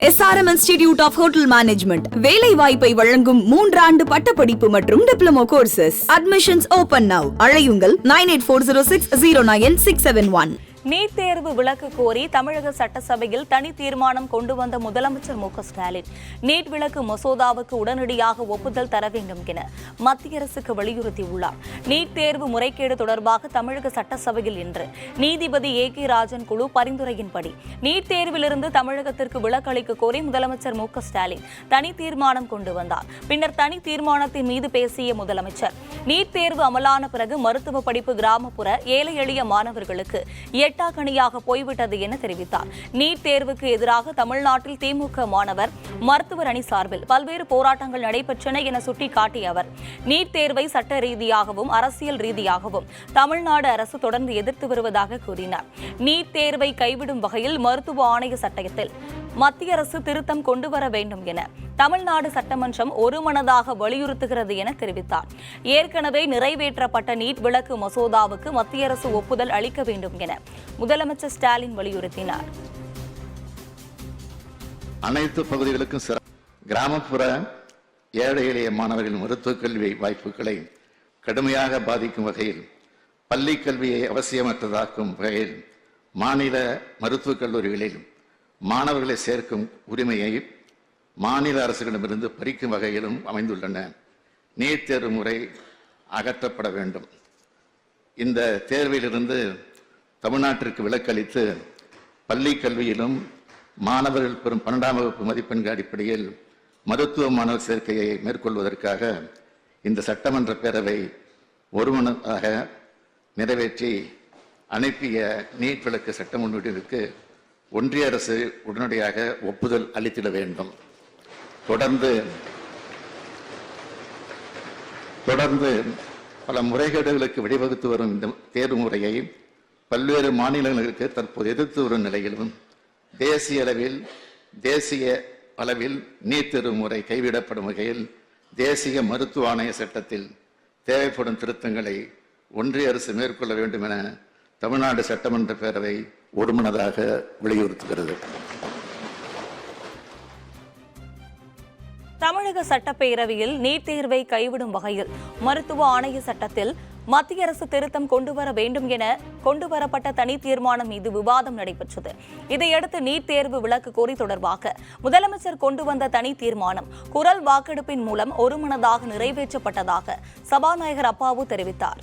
SRM Institute of Hotel Management வேலை வாய்ப்பை வழங்கும் 3 ஆண்டு பட்டப்படிப்பு மற்றும் diploma courses. Admissions open now. அழையுங்கள் 9840609671. நீட் தேர்வு விலக்கு கோரி தமிழக சட்டசபையில் தனி தீர்மானம் கொண்டு வந்த முதலமைச்சர் மு க ஸ்டாலின் நீட் விலக்கு மசோதாவுக்கு உடனடியாக ஒப்புதல் தர வேண்டும் என மத்திய அரசுக்கு வலியுறுத்தியுள்ளார். நீட் தேர்வு முறைகேடு தொடர்பாக தமிழக சட்டசபையில் இன்று நீதிபதி A.K. ராஜன் குழு பரிந்துரையின்படி நீட் தேர்விலிருந்து தமிழகத்திற்கு விலக்கு அளிக்க கோரி முதலமைச்சர் மு க ஸ்டாலின் தனி தீர்மானம் கொண்டு வந்தார். பின்னர் தனி தீர்மானத்தின் மீது பேசிய முதலமைச்சர் நீட் தேர்வு அமலான பிறகு மருத்துவ படிப்பு கிராமப்புற ஏழை எளிய மாணவர்களுக்கு எட்டாக்கணியாக போய்விட்டது என தெரிவித்தார். நீட் தேர்வுக்கு எதிராக தமிழ்நாட்டில் திமுக மாணவர் மருத்துவர் அணி சார்பில் பல்வேறு போராட்டங்கள் நடைபெற்றன என சுட்டிக்காட்டிய அவர் நீட் தேர்வை சட்ட ரீதியாகவும் அரசியல் ரீதியாகவும் தமிழ்நாடு அரசு தொடர்ந்து எதிர்த்து வருவதாக கூறினார். நீட் தேர்வை கைவிடும் வகையில் மருத்துவ ஆணைய சட்டத்தில் மத்திய அரசு திருத்தம் கொண்டு வர வேண்டும் என தமிழ்நாடு சட்டமன்றம் ஒருமனதாக வலியுறுத்துகிறது என தெரிவித்தார். ஏற்கனவே நிறைவேற்றப்பட்ட நீட் விலக்கு மசோதாவுக்கு மத்திய அரசு ஒப்புதல் அளிக்க வேண்டும் என முதலமைச்சர் ஸ்டாலின் வலியுறுத்தினார். அனைத்து பகுதிகளுக்கும் கிராமப்புற ஏழை எளிய மாணவர்களின் மருத்துவக் கல்வி வாய்ப்புகளை கடுமையாக பாதிக்கும் வகையில் பள்ளி கல்வியை அவசியமற்றதாக்கும் வகையில் மாநில மருத்துவக் கல்லூரிகளில் மாணவர்களை சேர்க்கும் உரிமையை மாநில அரசுகளிடமிருந்து பறிக்கும் வகையிலும் அமைந்துள்ளன. நீட் தேர்வு முறை அகற்றப்பட வேண்டும். இந்த தேர்விலிருந்து தமிழ்நாட்டிற்கு விலக்களித்து பள்ளி கல்வியிலும் மாணவர்கள் பெறும் 12ஆம் வகுப்பு மதிப்பெண்கள் அடிப்படையில் மருத்துவ மாணவர் சேர்க்கையை மேற்கொள்வதற்காக இந்த சட்டமன்ற பேரவை ஒருமனதாக நிறைவேற்றி அனுப்பிய நீட் விலக்கு சட்ட முன்வடிவிற்கு ஒன்றிய அரசு உடனடியாக ஒப்புதல் அளித்திட வேண்டும். தொடர்ந்து பல முறைகேடுகளுக்கு வழிவகுத்து வரும் இந்த தேர்வு முறையை பல்வேறு மாநிலங்களுக்கு தற்போது எதிர்த்து வரும் நிலையிலும் தேசிய அளவில் நீட் தேர்வு முறை கைவிடப்படும் வகையில் தேசிய மருத்துவ ஆணைய சட்டத்தில் தேவைப்படும் திருத்தங்களை ஒன்றிய அரசு மேற்கொள்ள வேண்டும் என தமிழ்நாடு சட்டமன்ற பேரவை ஒருமனதாக வலியுறுத்துகிறது. தமிழக சட்டப்பேரவையில் நீட் தேர்வை கைவிடும் வகையில் மருத்துவ ஆணைய சட்டத்தில் மத்திய அரசு திருத்தம் கொண்டுவர வேண்டும் என கொண்டுவரப்பட்ட தனி தீர்மானம் மீது விவாதம் நடைபெற்றது. இதையடுத்து நீட் தேர்வு விலக்கு கோரி தொடர்பாக முதலமைச்சர் கொண்டு வந்த தனி தீர்மானம் குரல் வாக்கெடுப்பின் மூலம் ஒருமனதாக நிறைவேற்றப்பட்டதாக சபாநாயகர் அப்பாவு தெரிவித்தார்.